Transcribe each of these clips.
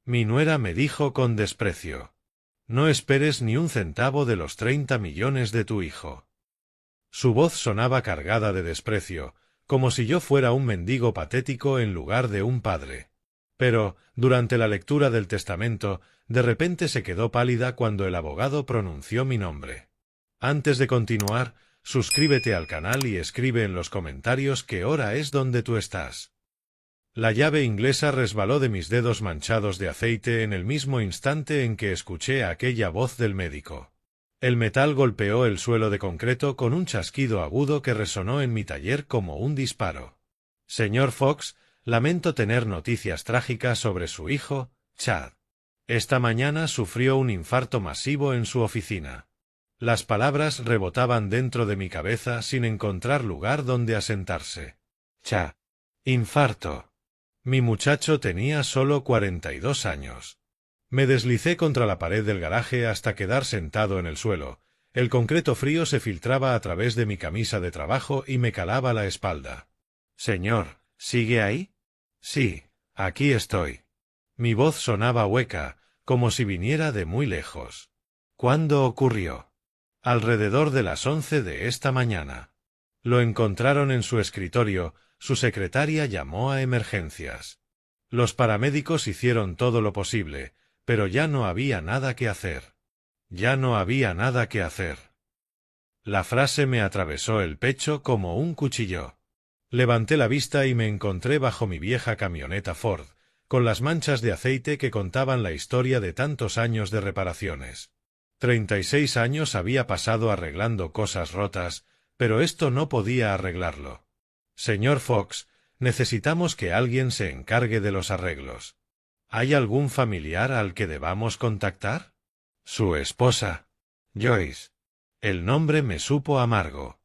Mi nuera me dijo con desprecio. No esperes ni un centavo de los 30 millones de tu hijo. Su voz sonaba cargada de desprecio, como si yo fuera un mendigo patético en lugar de un padre. Pero, durante la lectura del testamento, de repente se quedó pálida cuando el abogado pronunció mi nombre. Antes de continuar, suscríbete al canal y escribe en los comentarios qué hora es donde tú estás. La llave inglesa resbaló de mis dedos manchados de aceite en el mismo instante en que escuché aquella voz del médico. El metal golpeó el suelo de concreto con un chasquido agudo que resonó en mi taller como un disparo. Señor Fox, lamento tener noticias trágicas sobre su hijo, Chad. Esta mañana sufrió un infarto masivo en su oficina. Las palabras rebotaban dentro de mi cabeza sin encontrar lugar donde asentarse. Chad. Infarto. Mi muchacho tenía solo 42 años. Me deslicé contra la pared del garaje hasta quedar sentado en el suelo. El concreto frío se filtraba a través de mi camisa de trabajo y me calaba la espalda. Señor, ¿sigue ahí? Sí, aquí estoy. Mi voz sonaba hueca, como si viniera de muy lejos. ¿Cuándo ocurrió? Alrededor de las 11 de esta mañana. Lo encontraron en su escritorio. Su secretaria llamó a emergencias. Los paramédicos hicieron todo lo posible, pero ya no había nada que hacer. Ya no había nada que hacer. La frase me atravesó el pecho como un cuchillo. Levanté la vista y me encontré bajo mi vieja camioneta Ford, con las manchas de aceite que contaban la historia de tantos años de reparaciones. 36 años había pasado arreglando cosas rotas, pero esto no podía arreglarlo. Señor Fox, necesitamos que alguien se encargue de los arreglos. ¿Hay algún familiar al que debamos contactar? Su esposa. Joyce. El nombre me supo amargo.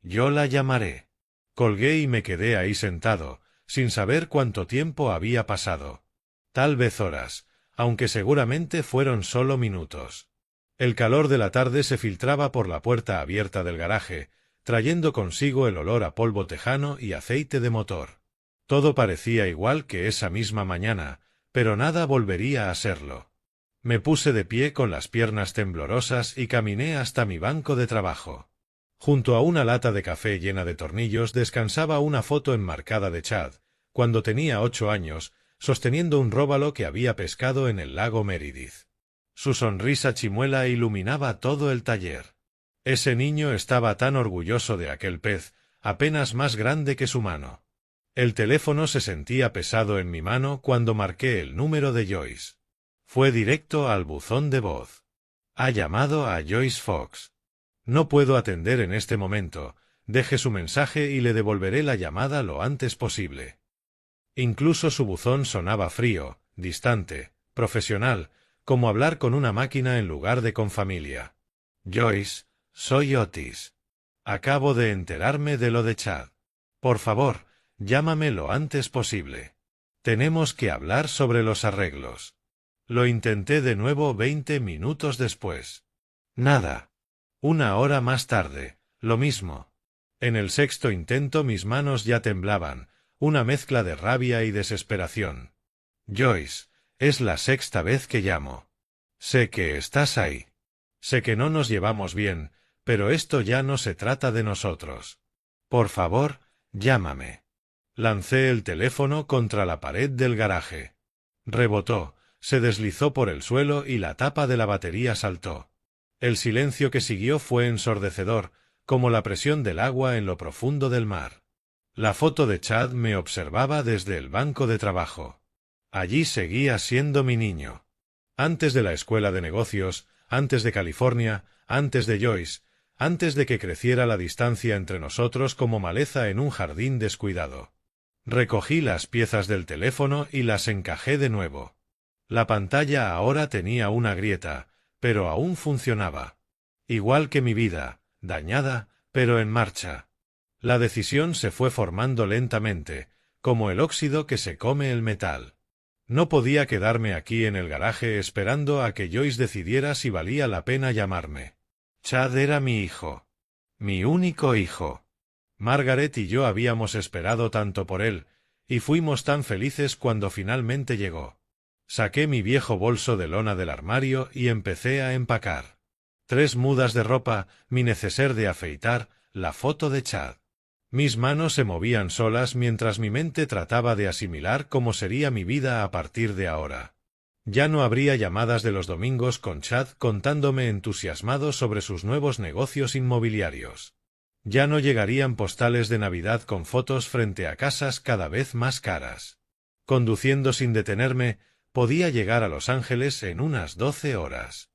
Yo la llamaré. Colgué y me quedé ahí sentado, sin saber cuánto tiempo había pasado. Tal vez horas, aunque seguramente fueron solo minutos. El calor de la tarde se filtraba por la puerta abierta del garaje, trayendo consigo el olor a polvo tejano y aceite de motor. Todo parecía igual que esa misma mañana, pero nada volvería a serlo. Me puse de pie con las piernas temblorosas y caminé hasta mi banco de trabajo. Junto a una lata de café llena de tornillos descansaba una foto enmarcada de Chad, cuando tenía 8 años, sosteniendo un róbalo que había pescado en el lago Meredith. Su sonrisa chimuela iluminaba todo el taller. Ese niño estaba tan orgulloso de aquel pez, apenas más grande que su mano. El teléfono se sentía pesado en mi mano cuando marqué el número de Joyce. Fue directo al buzón de voz. Ha llamado a Joyce Fox. No puedo atender en este momento. Deje su mensaje y le devolveré la llamada lo antes posible. Incluso su buzón sonaba frío, distante, profesional, como hablar con una máquina en lugar de con familia. Joyce. Soy Otis. Acabo de enterarme de lo de Chad. Por favor, llámame lo antes posible. Tenemos que hablar sobre los arreglos. Lo intenté de nuevo 20 minutos después. Nada. 1 hora más tarde, lo mismo. En el sexto intento mis manos ya temblaban, una mezcla de rabia y desesperación. Joyce, es la 6ª vez que llamo. Sé que estás ahí. Sé que no nos llevamos bien, pero esto ya no se trata de nosotros. Por favor, llámame. Lancé el teléfono contra la pared del garaje. Rebotó, se deslizó por el suelo y la tapa de la batería saltó. El silencio que siguió fue ensordecedor, como la presión del agua en lo profundo del mar. La foto de Chad me observaba desde el banco de trabajo. Allí seguía siendo mi niño. Antes de la escuela de negocios, antes de California, antes de Joyce, antes de que creciera la distancia entre nosotros como maleza en un jardín descuidado. Recogí las piezas del teléfono y las encajé de nuevo. La pantalla ahora tenía una grieta, pero aún funcionaba. Igual que mi vida, dañada, pero en marcha. La decisión se fue formando lentamente, como el óxido que se come el metal. No podía quedarme aquí en el garaje esperando a que Joyce decidiera si valía la pena llamarme. Chad era mi hijo. Mi único hijo. Margaret y yo habíamos esperado tanto por él, y fuimos tan felices cuando finalmente llegó. Saqué mi viejo bolso de lona del armario y empecé a empacar. 3 mudas de ropa, mi neceser de afeitar, la foto de Chad. Mis manos se movían solas mientras mi mente trataba de asimilar cómo sería mi vida a partir de ahora. Ya no habría llamadas de los domingos con Chad contándome entusiasmado sobre sus nuevos negocios inmobiliarios. Ya no llegarían postales de Navidad con fotos frente a casas cada vez más caras. Conduciendo sin detenerme, podía llegar a Los Ángeles en unas 12 horas.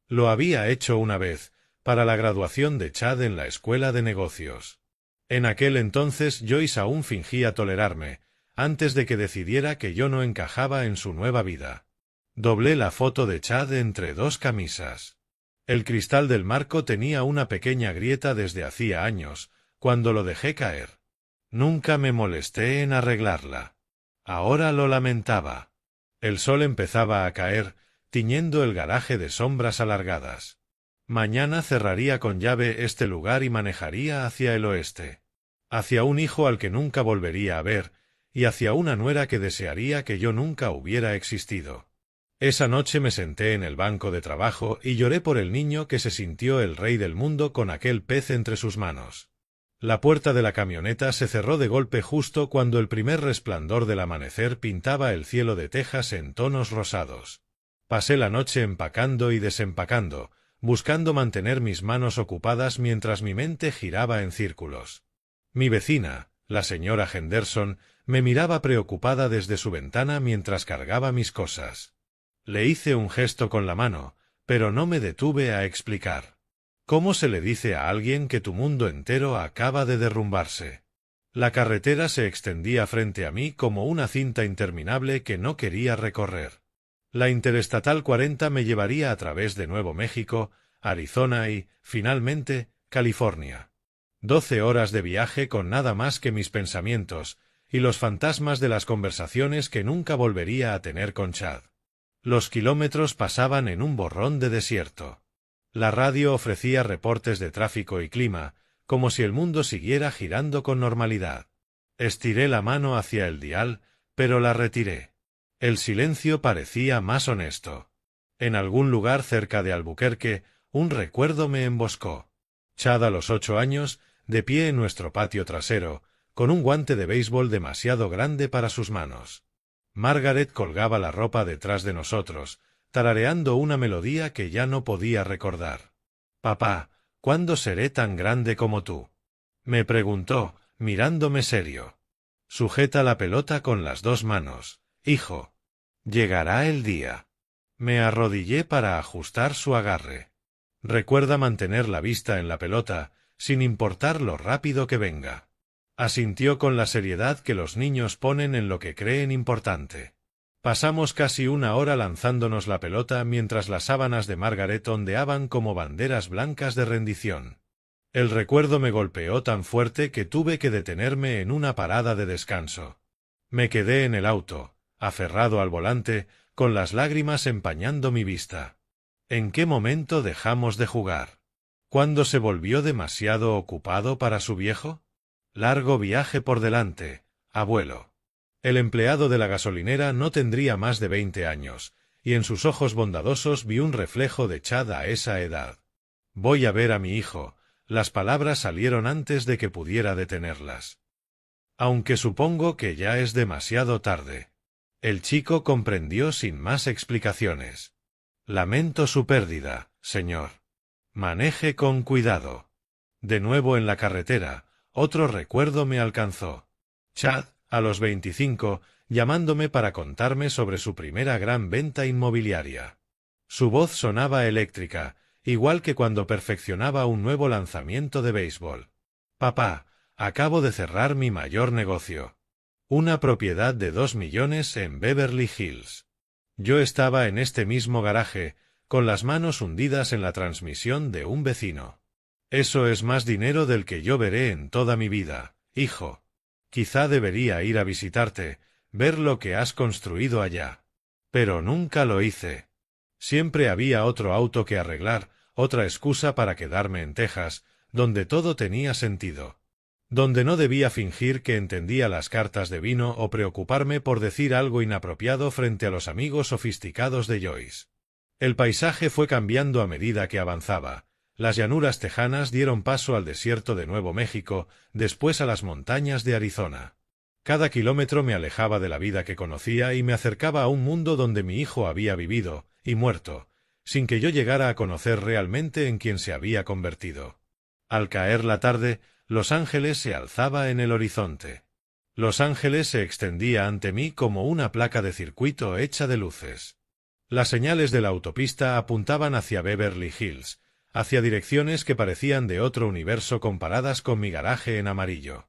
Lo había hecho una vez, para la graduación de Chad en la escuela de negocios. En aquel entonces Joyce aún fingía tolerarme, antes de que decidiera que yo no encajaba en su nueva vida. Doblé la foto de Chad entre 2 camisas. El cristal del marco tenía una pequeña grieta desde hacía años, cuando lo dejé caer. Nunca me molesté en arreglarla. Ahora lo lamentaba. El sol empezaba a caer, tiñendo el garaje de sombras alargadas. Mañana cerraría con llave este lugar y manejaría hacia el oeste. Hacia un hijo al que nunca volvería a ver, y hacia una nuera que desearía que yo nunca hubiera existido. Esa noche me senté en el banco de trabajo y lloré por el niño que se sintió el rey del mundo con aquel pez entre sus manos. La puerta de la camioneta se cerró de golpe justo cuando el primer resplandor del amanecer pintaba el cielo de Texas en tonos rosados. Pasé la noche empacando y desempacando, buscando mantener mis manos ocupadas mientras mi mente giraba en círculos. Mi vecina, la señora Henderson, me miraba preocupada desde su ventana mientras cargaba mis cosas. Le hice un gesto con la mano, pero no me detuve a explicar. ¿Cómo se le dice a alguien que tu mundo entero acaba de derrumbarse? La carretera se extendía frente a mí como una cinta interminable que no quería recorrer. La Interestatal 40 me llevaría a través de Nuevo México, Arizona y, finalmente, California. 12 horas de viaje con nada más que mis pensamientos, y los fantasmas de las conversaciones que nunca volvería a tener con Chad. Los kilómetros pasaban en un borrón de desierto. La radio ofrecía reportes de tráfico y clima, como si el mundo siguiera girando con normalidad. Estiré la mano hacia el dial, pero la retiré. El silencio parecía más honesto. En algún lugar cerca de Albuquerque, un recuerdo me emboscó. Chad a los 8 años, de pie en nuestro patio trasero, con un guante de béisbol demasiado grande para sus manos. Margaret colgaba la ropa detrás de nosotros, tarareando una melodía que ya no podía recordar. «Papá, ¿cuándo seré tan grande como tú?», me preguntó, mirándome serio. «Sujeta la pelota con las 2 manos, hijo. Llegará el día». Me arrodillé para ajustar su agarre. «Recuerda mantener la vista en la pelota, sin importar lo rápido que venga». Asintió con la seriedad que los niños ponen en lo que creen importante. Pasamos casi 1 hora lanzándonos la pelota mientras las sábanas de Margaret ondeaban como banderas blancas de rendición. El recuerdo me golpeó tan fuerte que tuve que detenerme en una parada de descanso. Me quedé en el auto, aferrado al volante, con las lágrimas empañando mi vista. ¿En qué momento dejamos de jugar? ¿Cuándo se volvió demasiado ocupado para su viejo? Largo viaje por delante, abuelo. El empleado de la gasolinera no tendría más de 20 años, y en sus ojos bondadosos vi un reflejo de Chad a esa edad. Voy a ver a mi hijo. Las palabras salieron antes de que pudiera detenerlas. Aunque supongo que ya es demasiado tarde. El chico comprendió sin más explicaciones. Lamento su pérdida, señor. Maneje con cuidado. De nuevo en la carretera, otro recuerdo me alcanzó. Chad, a los 25, llamándome para contarme sobre su primera gran venta inmobiliaria. Su voz sonaba eléctrica, igual que cuando perfeccionaba un nuevo lanzamiento de béisbol. «Papá, acabo de cerrar mi mayor negocio. Una propiedad de 2 millones en Beverly Hills». Yo estaba en este mismo garaje, con las manos hundidas en la transmisión de un vecino. «Eso es más dinero del que yo veré en toda mi vida, hijo. Quizá debería ir a visitarte, ver lo que has construido allá». Pero nunca lo hice. Siempre había otro auto que arreglar, otra excusa para quedarme en Texas, donde todo tenía sentido. donde no debía fingir que entendía las cartas de vino o preocuparme por decir algo inapropiado frente a los amigos sofisticados de Joyce. El paisaje fue cambiando a medida que avanzaba. Las llanuras tejanas dieron paso al desierto de Nuevo México, después a las montañas de Arizona. Cada kilómetro me alejaba de la vida que conocía y me acercaba a un mundo donde mi hijo había vivido y muerto, sin que yo llegara a conocer realmente en quién se había convertido. Al caer la tarde, Los Ángeles se alzaba en el horizonte. Los Ángeles se extendía ante mí como una placa de circuito hecha de luces. Las señales de la autopista apuntaban hacia Beverly Hills, hacia direcciones que parecían de otro universo comparadas con mi garaje en amarillo.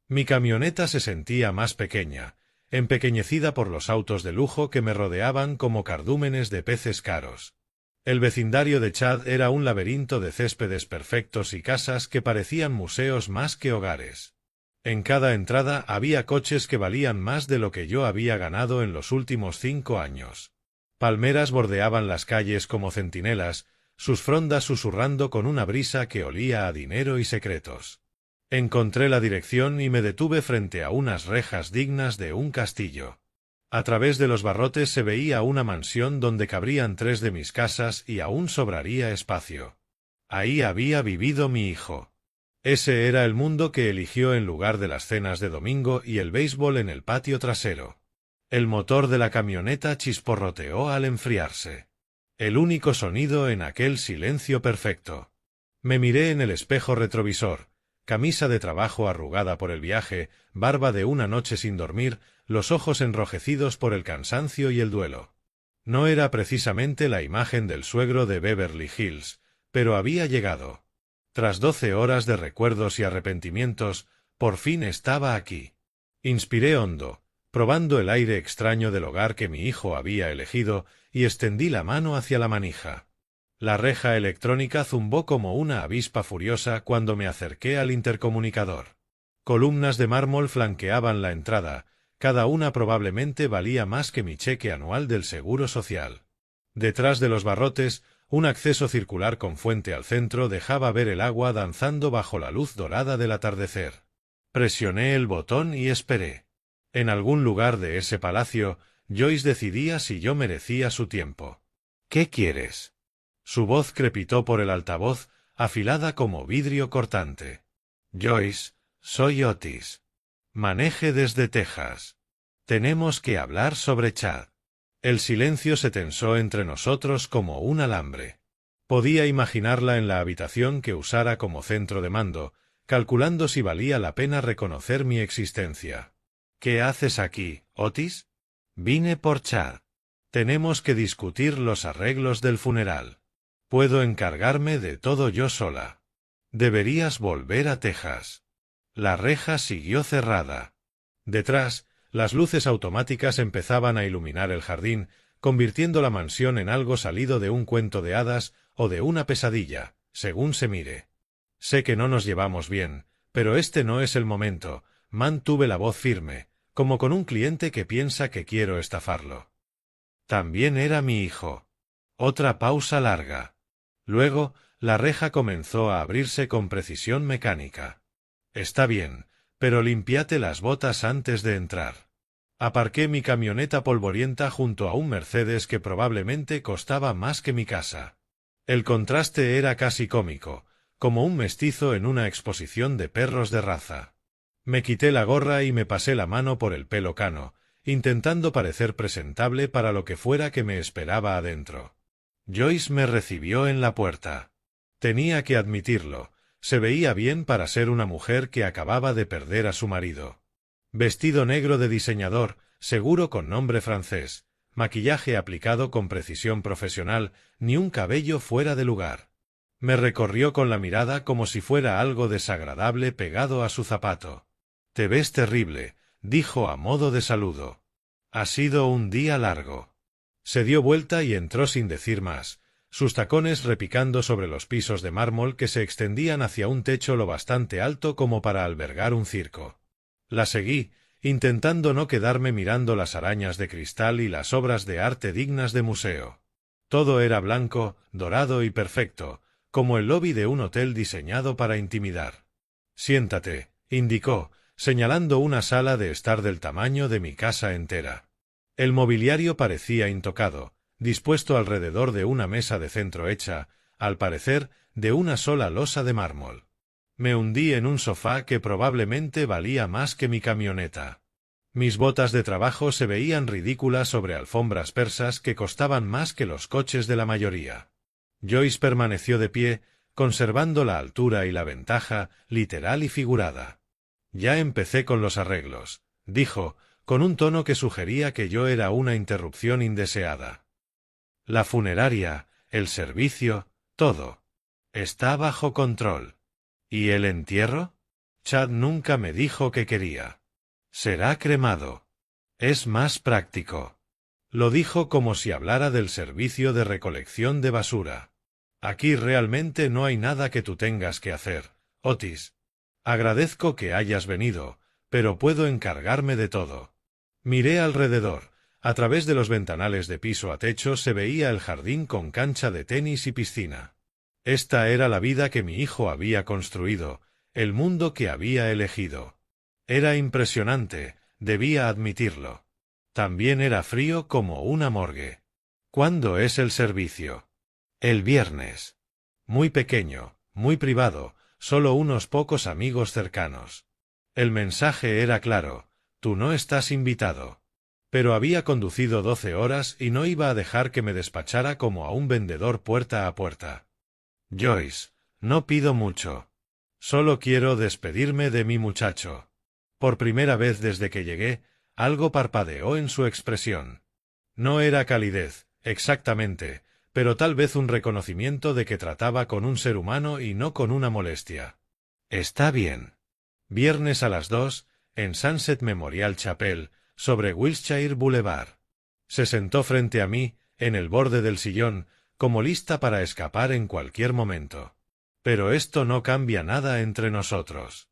Mi camioneta se sentía más pequeña, empequeñecida por los autos de lujo que me rodeaban como cardúmenes de peces caros. El vecindario de Chad era un laberinto de céspedes perfectos y casas que parecían museos más que hogares. En cada entrada había coches que valían más de lo que yo había ganado en los últimos 5 años. Palmeras bordeaban las calles como centinelas, sus frondas susurrando con una brisa que olía a dinero y secretos. Encontré la dirección y me detuve frente a unas rejas dignas de un castillo. A través de los barrotes se veía una mansión donde cabrían 3 de mis casas y aún sobraría espacio. Ahí había vivido mi hijo. Ese era el mundo que eligió en lugar de las cenas de domingo y el béisbol en el patio trasero. El motor de la camioneta chisporroteó al enfriarse. El único sonido en aquel silencio perfecto. Me miré en el espejo retrovisor. Camisa de trabajo arrugada por el viaje, barba de una noche sin dormir, los ojos enrojecidos por el cansancio y el duelo. No era precisamente la imagen del suegro de Beverly Hills, pero había llegado. Tras 12 horas de recuerdos y arrepentimientos, por fin estaba aquí. Inspiré hondo, probando el aire extraño del hogar que mi hijo había elegido, y extendí la mano hacia la manija. La reja electrónica zumbó como una avispa furiosa cuando me acerqué al intercomunicador. Columnas de mármol flanqueaban la entrada, cada una probablemente valía más que mi cheque anual del Seguro Social. Detrás de los barrotes, un acceso circular con fuente al centro dejaba ver el agua danzando bajo la luz dorada del atardecer. Presioné el botón y esperé. En algún lugar de ese palacio, Joyce decidía si yo merecía su tiempo. ¿Qué quieres? Su voz crepitó por el altavoz, afilada como vidrio cortante. Joyce, soy Otis. Maneje desde Texas. Tenemos que hablar sobre Chad. El silencio se tensó entre nosotros como un alambre. Podía imaginarla en la habitación que usara como centro de mando, calculando si valía la pena reconocer mi existencia. ¿Qué haces aquí, Otis? Vine por Chad. Tenemos que discutir los arreglos del funeral. Puedo encargarme de todo yo sola. Deberías volver a Texas. La reja siguió cerrada. Detrás, las luces automáticas empezaban a iluminar el jardín, convirtiendo la mansión en algo salido de un cuento de hadas o de una pesadilla, según se mire. Sé que no nos llevamos bien, pero este no es el momento. Mantuve la voz firme, como con un cliente que piensa que quiero estafarlo. También era mi hijo. Otra pausa larga. Luego, la reja comenzó a abrirse con precisión mecánica. Está bien, pero limpiate las botas antes de entrar. Aparqué mi camioneta polvorienta junto a un Mercedes que probablemente costaba más que mi casa. El contraste era casi cómico, como un mestizo en una exposición de perros de raza. Me quité la gorra y me pasé la mano por el pelo cano, intentando parecer presentable para lo que fuera que me esperaba adentro. Joyce me recibió en la puerta. Tenía que admitirlo, se veía bien para ser una mujer que acababa de perder a su marido. Vestido negro de diseñador, seguro con nombre francés, maquillaje aplicado con precisión profesional, ni un cabello fuera de lugar. Me recorrió con la mirada como si fuera algo desagradable pegado a su zapato. «Te ves terrible», dijo a modo de saludo. «Ha sido un día largo». Se dio vuelta y entró sin decir más, sus tacones repicando sobre los pisos de mármol que se extendían hacia un techo lo bastante alto como para albergar un circo. La seguí, intentando no quedarme mirando las arañas de cristal y las obras de arte dignas de museo. Todo era blanco, dorado y perfecto, como el lobby de un hotel diseñado para intimidar. «Siéntate», indicó, señalando una sala de estar del tamaño de mi casa entera. El mobiliario parecía intocado, dispuesto alrededor de una mesa de centro hecha, al parecer, de una sola losa de mármol. Me hundí en un sofá que probablemente valía más que mi camioneta. Mis botas de trabajo se veían ridículas sobre alfombras persas que costaban más que los coches de la mayoría. Joyce permaneció de pie, conservando la altura y la ventaja, literal y figurada. Ya empecé con los arreglos, dijo, con un tono que sugería que yo era una interrupción indeseada. La funeraria, el servicio, todo. Está bajo control. ¿Y el entierro? Chad nunca me dijo que quería. Será cremado. Es más práctico. Lo dijo como si hablara del servicio de recolección de basura. Aquí realmente no hay nada que tú tengas que hacer, Otis. Agradezco que hayas venido, pero puedo encargarme de todo. Miré alrededor. A través de los ventanales de piso a techo se veía el jardín con cancha de tenis y piscina. Esta era la vida que mi hijo había construido, el mundo que había elegido. Era impresionante, debía admitirlo. También era frío como una morgue. ¿Cuándo es el servicio? El viernes. Muy pequeño, muy privado, solo unos pocos amigos cercanos. El mensaje era claro, tú no estás invitado. Pero había conducido 12 horas y no iba a dejar que me despachara como a un vendedor puerta a puerta. Joyce, no pido mucho. Solo quiero despedirme de mi muchacho. Por primera vez desde que llegué, algo parpadeó en su expresión. No era calidez, exactamente, pero tal vez un reconocimiento de que trataba con un ser humano y no con una molestia. Está bien. Viernes a las 2, en Sunset Memorial Chapel, sobre Wilshire Boulevard. Se sentó frente a mí, en el borde del sillón, como lista para escapar en cualquier momento. Pero esto no cambia nada entre nosotros.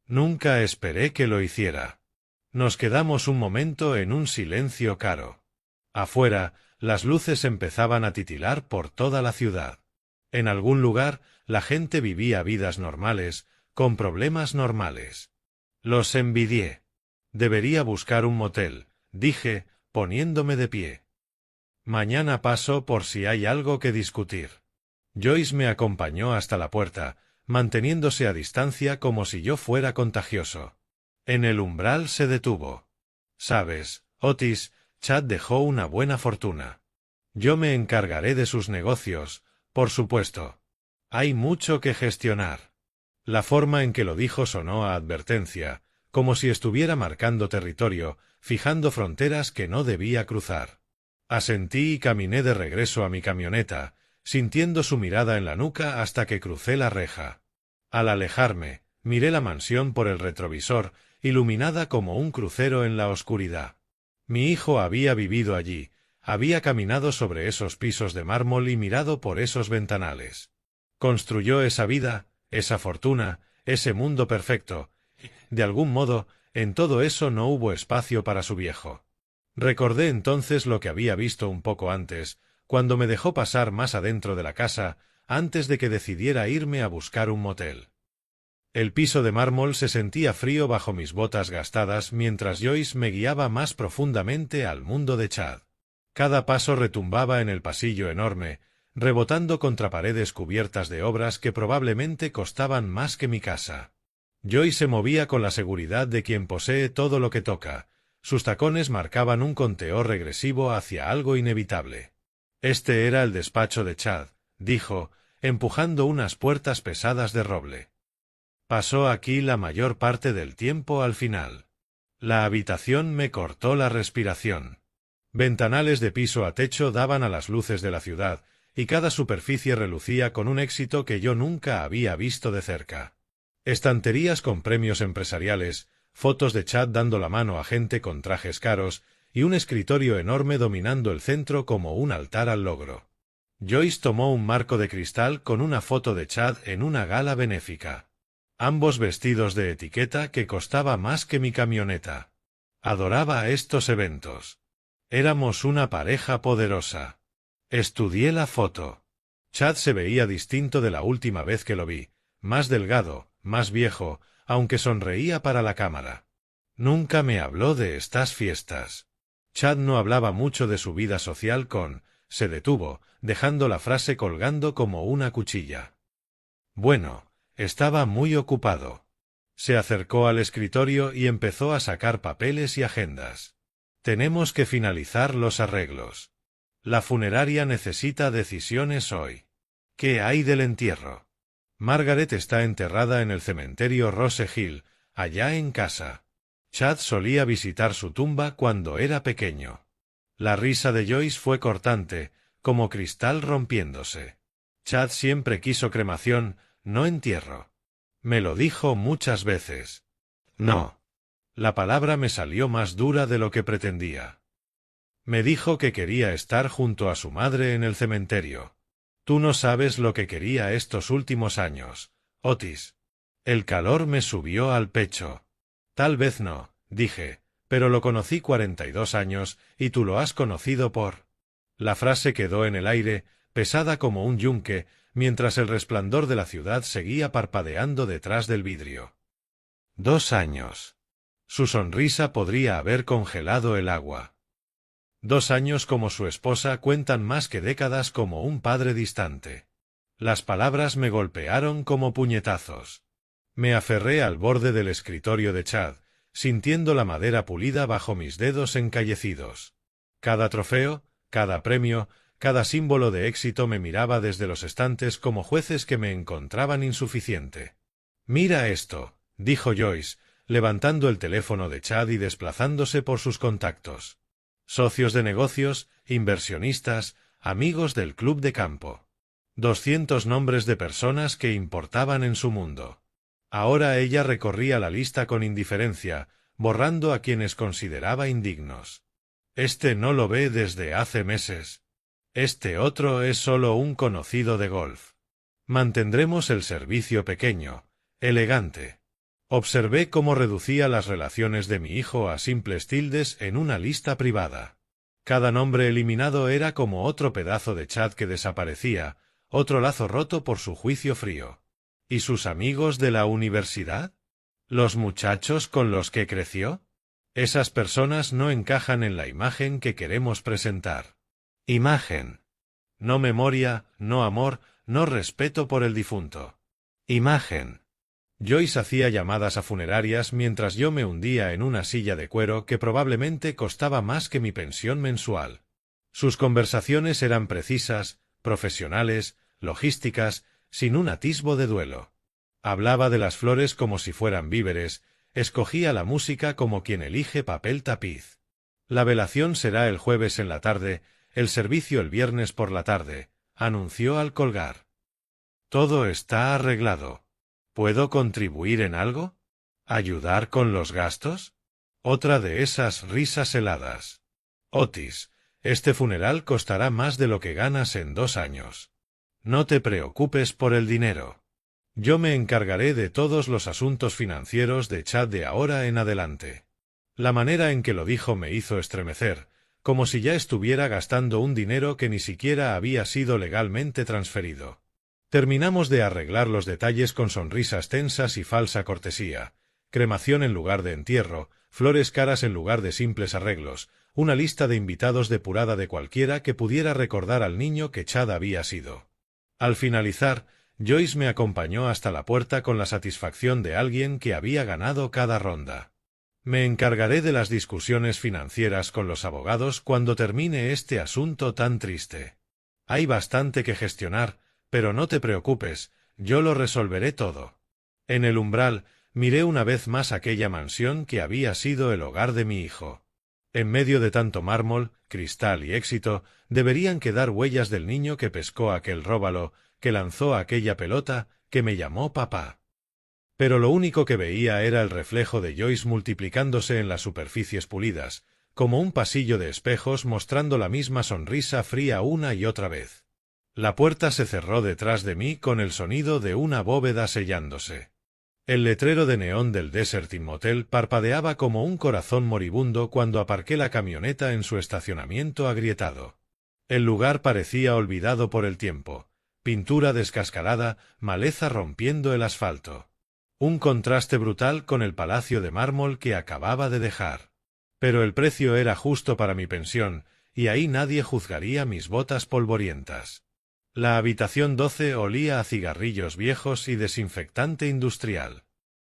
Nunca esperé que lo hiciera. Nos quedamos un momento en un silencio caro. Afuera, las luces empezaban a titilar por toda la ciudad. En algún lugar, la gente vivía vidas normales, con problemas normales. Los envidié. Debería buscar un motel, dije, poniéndome de pie. Mañana paso por si hay algo que discutir. Joyce me acompañó hasta la puerta, manteniéndose a distancia como si yo fuera contagioso. En el umbral se detuvo. Sabes, Otis, Chad dejó una buena fortuna. Yo me encargaré de sus negocios, por supuesto. Hay mucho que gestionar. La forma en que lo dijo sonó a advertencia, como si estuviera marcando territorio, fijando fronteras que no debía cruzar. Asentí y caminé de regreso a mi camioneta, sintiendo su mirada en la nuca hasta que crucé la reja. Al alejarme, miré la mansión por el retrovisor, iluminada como un crucero en la oscuridad. Mi hijo había vivido allí, había caminado sobre esos pisos de mármol y mirado por esos ventanales. Construyó esa vida, esa fortuna, ese mundo perfecto. De algún modo, en todo eso no hubo espacio para su viejo. Recordé entonces lo que había visto un poco antes, cuando me dejó pasar más adentro de la casa, antes de que decidiera irme a buscar un motel. El piso de mármol se sentía frío bajo mis botas gastadas mientras Joyce me guiaba más profundamente al mundo de Chad. Cada paso retumbaba en el pasillo enorme, rebotando contra paredes cubiertas de obras que probablemente costaban más que mi casa. Joyce se movía con la seguridad de quien posee todo lo que toca. Sus tacones marcaban un conteo regresivo hacia algo inevitable. Este era el despacho de Chad, dijo, empujando unas puertas pesadas de roble. Pasó aquí la mayor parte del tiempo al final. La habitación me cortó la respiración. Ventanales de piso a techo daban a las luces de la ciudad, y cada superficie relucía con un éxito que yo nunca había visto de cerca. Estanterías con premios empresariales, fotos de Chad dando la mano a gente con trajes caros, y un escritorio enorme dominando el centro como un altar al logro. Joyce tomó un marco de cristal con una foto de Chad en una gala benéfica. Ambos vestidos de etiqueta que costaba más que mi camioneta. Adoraba estos eventos. Éramos una pareja poderosa. Estudié la foto. Chad se veía distinto de la última vez que lo vi, más delgado, más viejo, aunque sonreía para la cámara. Nunca me habló de estas fiestas. Chad no hablaba mucho de su vida social se detuvo, dejando la frase colgando como una cuchilla. Bueno, estaba muy ocupado. Se acercó al escritorio y empezó a sacar papeles y agendas. Tenemos que finalizar los arreglos. La funeraria necesita decisiones hoy. ¿Qué hay del entierro? Margaret está enterrada en el cementerio Rose Hill, allá en casa. Chad solía visitar su tumba cuando era pequeño. La risa de Joyce fue cortante, como cristal rompiéndose. Chad siempre quiso cremación, no entierro. Me lo dijo muchas veces. No. La palabra me salió más dura de lo que pretendía. Me dijo que quería estar junto a su madre en el cementerio. Tú no sabes lo que quería estos últimos años, Otis. El calor me subió al pecho. Tal vez no, dije, pero lo conocí 42 años, y tú lo has conocido por... La frase quedó en el aire, pesada como un yunque, mientras el resplandor de la ciudad seguía parpadeando detrás del vidrio. 2 años. Su sonrisa podría haber congelado el agua. 2 años como su esposa cuentan más que décadas como un padre distante. Las palabras me golpearon como puñetazos. Me aferré al borde del escritorio de Chad, sintiendo la madera pulida bajo mis dedos encallecidos. Cada trofeo, cada premio, cada símbolo de éxito me miraba desde los estantes como jueces que me encontraban insuficiente. «Mira esto», dijo Joyce, levantando el teléfono de Chad y desplazándose por sus contactos. Socios de negocios, inversionistas, amigos del club de campo. 200 nombres de personas que importaban en su mundo. Ahora ella recorría la lista con indiferencia, borrando a quienes consideraba indignos. Este no lo ve desde hace meses. Este otro es solo un conocido de golf. Mantendremos el servicio pequeño, elegante. Observé cómo reducía las relaciones de mi hijo a simples tildes en una lista privada. Cada nombre eliminado era como otro pedazo de Chad que desaparecía, otro lazo roto por su juicio frío. ¿Y sus amigos de la universidad? ¿Los muchachos con los que creció? Esas personas no encajan en la imagen que queremos presentar. Imagen. No memoria, no amor, no respeto por el difunto. Imagen. Joyce hacía llamadas a funerarias mientras yo me hundía en una silla de cuero que probablemente costaba más que mi pensión mensual. Sus conversaciones eran precisas, profesionales, logísticas, sin un atisbo de duelo. Hablaba de las flores como si fueran víveres, escogía la música como quien elige papel tapiz. La velación será el jueves en la tarde, el servicio el viernes por la tarde, anunció al colgar. Todo está arreglado. ¿Puedo contribuir en algo? ¿Ayudar con los gastos? Otra de esas risas heladas. Otis, este funeral costará más de lo que ganas en 2 años. No te preocupes por el dinero. Yo me encargaré de todos los asuntos financieros de Chad de ahora en adelante. La manera en que lo dijo me hizo estremecer, como si ya estuviera gastando un dinero que ni siquiera había sido legalmente transferido. Terminamos de arreglar los detalles con sonrisas tensas y falsa cortesía, cremación en lugar de entierro, flores caras en lugar de simples arreglos, una lista de invitados depurada de cualquiera que pudiera recordar al niño que Chad había sido. Al finalizar, Joyce me acompañó hasta la puerta con la satisfacción de alguien que había ganado cada ronda. Me encargaré de las discusiones financieras con los abogados cuando termine este asunto tan triste. Hay bastante que gestionar, pero no te preocupes, yo lo resolveré todo. En el umbral, miré una vez más aquella mansión que había sido el hogar de mi hijo. En medio de tanto mármol, cristal y éxito, deberían quedar huellas del niño que pescó aquel róbalo, que lanzó aquella pelota, que me llamó papá. Pero lo único que veía era el reflejo de Joyce multiplicándose en las superficies pulidas, como un pasillo de espejos mostrando la misma sonrisa fría una y otra vez. La puerta se cerró detrás de mí con el sonido de una bóveda sellándose. El letrero de neón del Desert Inn Motel parpadeaba como un corazón moribundo cuando aparqué la camioneta en su estacionamiento agrietado. El lugar parecía olvidado por el tiempo, pintura descascarada, maleza rompiendo el asfalto. Un contraste brutal con el palacio de mármol que acababa de dejar. Pero el precio era justo para mi pensión, y ahí nadie juzgaría mis botas polvorientas. La habitación 12 olía a cigarrillos viejos y desinfectante industrial.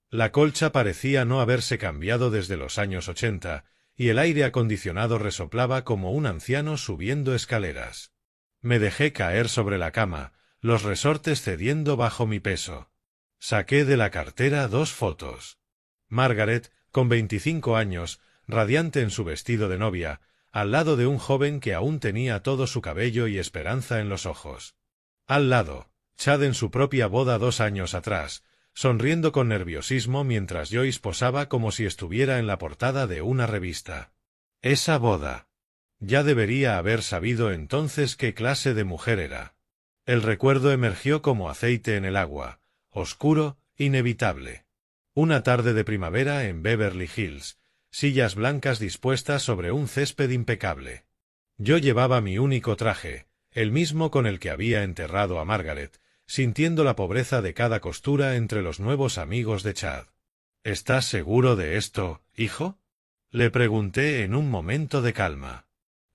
La colcha parecía no haberse cambiado desde los años 80, y el aire acondicionado resoplaba como un anciano subiendo escaleras. Me dejé caer sobre la cama, los resortes cediendo bajo mi peso. Saqué de la cartera 2 fotos. Margaret, con 25 años, radiante en su vestido de novia, al lado de un joven que aún tenía todo su cabello y esperanza en los ojos. Al lado, Chad en su propia boda 2 años atrás, sonriendo con nerviosismo mientras Joyce posaba como si estuviera en la portada de una revista. Esa boda. Ya debería haber sabido entonces qué clase de mujer era. El recuerdo emergió como aceite en el agua, oscuro, inevitable. Una tarde de primavera en Beverly Hills, sillas blancas dispuestas sobre un césped impecable. Yo llevaba mi único traje, el mismo con el que había enterrado a Margaret, sintiendo la pobreza de cada costura entre los nuevos amigos de Chad. ¿Estás seguro de esto, hijo? Le pregunté en un momento de calma.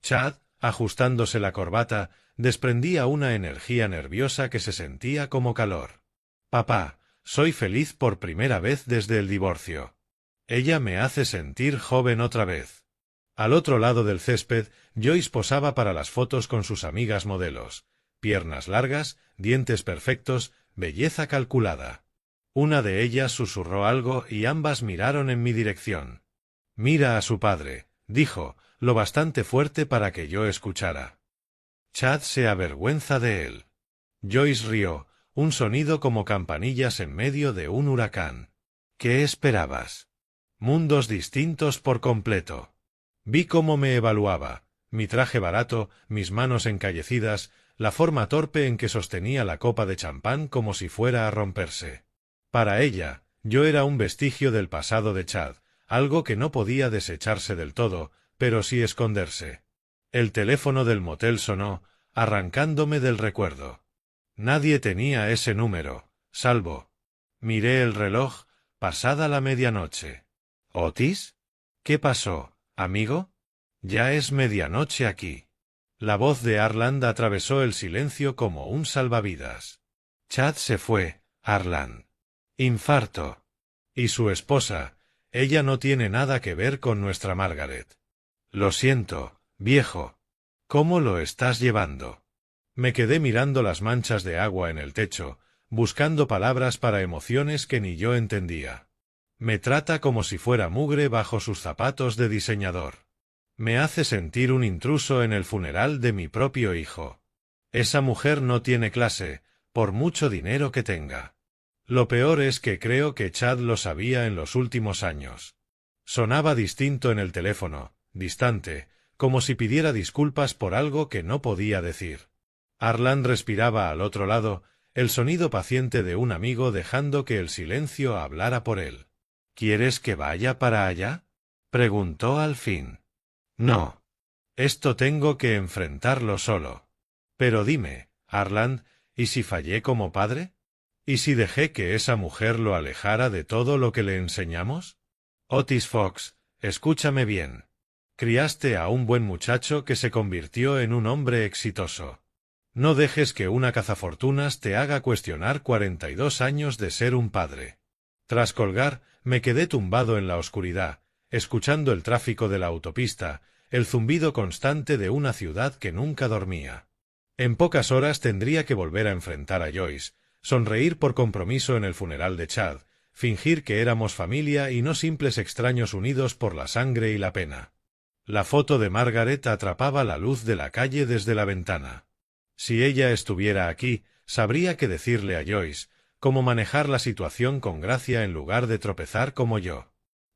Chad, ajustándose la corbata, desprendía una energía nerviosa que se sentía como calor. Papá, soy feliz por primera vez desde el divorcio. Ella me hace sentir joven otra vez. Al otro lado del césped, Joyce posaba para las fotos con sus amigas modelos. Piernas largas, dientes perfectos, belleza calculada. Una de ellas susurró algo y ambas miraron en mi dirección. Mira a su padre, dijo, lo bastante fuerte para que yo escuchara. Chad se avergüenza de él. Joyce rió, un sonido como campanillas en medio de un huracán. ¿Qué esperabas? Mundos distintos por completo. Vi cómo me evaluaba, mi traje barato, mis manos encallecidas, la forma torpe en que sostenía la copa de champán como si fuera a romperse. Para ella, yo era un vestigio del pasado de Chad, algo que no podía desecharse del todo, pero sí esconderse. El teléfono del motel sonó, arrancándome del recuerdo. Nadie tenía ese número, salvo. Miré el reloj, pasada la medianoche. ¿Otis? ¿Qué pasó, amigo? Ya es medianoche aquí. La voz de Arland atravesó el silencio como un salvavidas. Chad se fue, Arland. Infarto. Y su esposa, ella no tiene nada que ver con nuestra Margaret. Lo siento, viejo. ¿Cómo lo estás llevando? Me quedé mirando las manchas de agua en el techo, buscando palabras para emociones que ni yo entendía. Me trata como si fuera mugre bajo sus zapatos de diseñador. Me hace sentir un intruso en el funeral de mi propio hijo. Esa mujer no tiene clase, por mucho dinero que tenga. Lo peor es que creo que Chad lo sabía en los últimos años. Sonaba distinto en el teléfono, distante, como si pidiera disculpas por algo que no podía decir. Arland respiraba al otro lado, el sonido paciente de un amigo dejando que el silencio hablara por él. ¿Quieres que vaya para allá? Preguntó al fin. No. Esto tengo que enfrentarlo solo. Pero dime, Arland, ¿y si fallé como padre? ¿Y si dejé que esa mujer lo alejara de todo lo que le enseñamos? Otis Fox, escúchame bien. Criaste a un buen muchacho que se convirtió en un hombre exitoso. No dejes que una cazafortunas te haga cuestionar 42 años de ser un padre. Tras colgar, me quedé tumbado en la oscuridad, escuchando el tráfico de la autopista, el zumbido constante de una ciudad que nunca dormía. En pocas horas tendría que volver a enfrentar a Joyce, sonreír por compromiso en el funeral de Chad, fingir que éramos familia y no simples extraños unidos por la sangre y la pena. La foto de Margaret atrapaba la luz de la calle desde la ventana. Si ella estuviera aquí, sabría qué decirle a Joyce, cómo manejar la situación con gracia en lugar de tropezar como yo.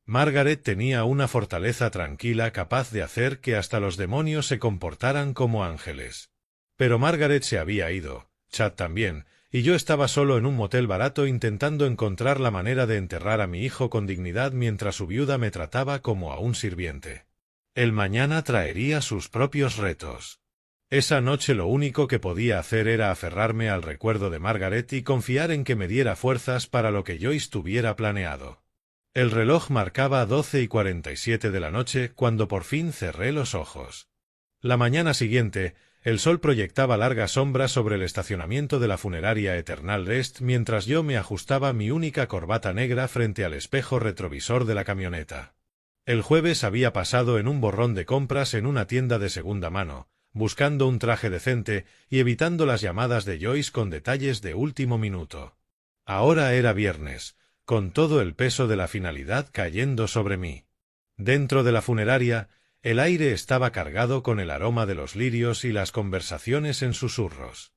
Margaret tenía una fortaleza tranquila capaz de hacer que hasta los demonios se comportaran como ángeles. Pero Margaret se había ido, Chad también, y yo estaba solo en un motel barato intentando encontrar la manera de enterrar a mi hijo con dignidad mientras su viuda me trataba como a un sirviente. El mañana traería sus propios retos. Esa noche lo único que podía hacer era aferrarme al recuerdo de Margaret y confiar en que me diera fuerzas para lo que Joyce tuviera planeado. El reloj marcaba 12:47 de la noche cuando por fin cerré los ojos. La mañana siguiente, el sol proyectaba largas sombras sobre el estacionamiento de la funeraria Eternal Rest mientras yo me ajustaba mi única corbata negra frente al espejo retrovisor de la camioneta. El jueves había pasado en un borrón de compras en una tienda de segunda mano, buscando un traje decente y evitando las llamadas de Joyce con detalles de último minuto. Ahora era viernes, con todo el peso de la finalidad cayendo sobre mí. Dentro de la funeraria, el aire estaba cargado con el aroma de los lirios y las conversaciones en susurros.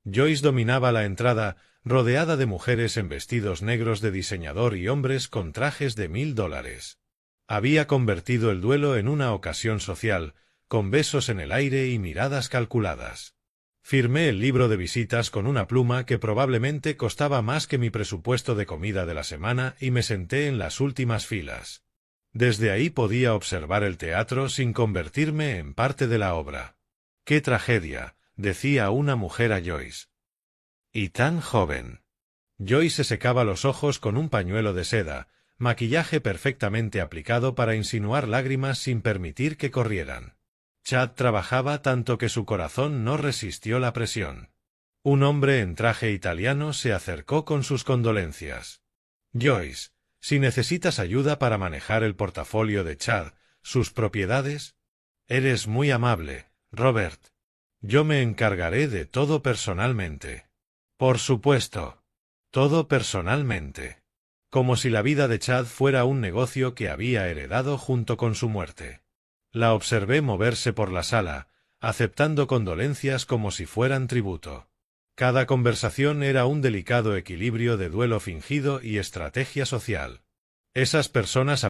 Joyce dominaba la entrada, rodeada de mujeres en vestidos negros de diseñador y hombres con trajes de $1000. Había convertido el duelo en una ocasión social, con besos en el aire y miradas calculadas. Firmé el libro de visitas con una pluma que probablemente costaba más que mi presupuesto de comida de la semana y me senté en las últimas filas. Desde ahí podía observar el teatro sin convertirme en parte de la obra. «¡Qué tragedia!», decía una mujer a Joyce. «Y tan joven». Joyce se secaba los ojos con un pañuelo de seda, maquillaje perfectamente aplicado para insinuar lágrimas sin permitir que corrieran. Chad trabajaba tanto que su corazón no resistió la presión. Un hombre en traje italiano se acercó con sus condolencias. «Joyce, si necesitas ayuda para manejar el portafolio de Chad, sus propiedades...». «Eres muy amable, Robert. Yo me encargaré de todo personalmente». «Por supuesto. Todo personalmente». Como si la vida de Chad fuera un negocio que había heredado junto con su muerte. La observé moverse por la sala, aceptando condolencias como si fueran tributo. Cada conversación era un delicado equilibrio de duelo fingido y estrategia social. Esas personas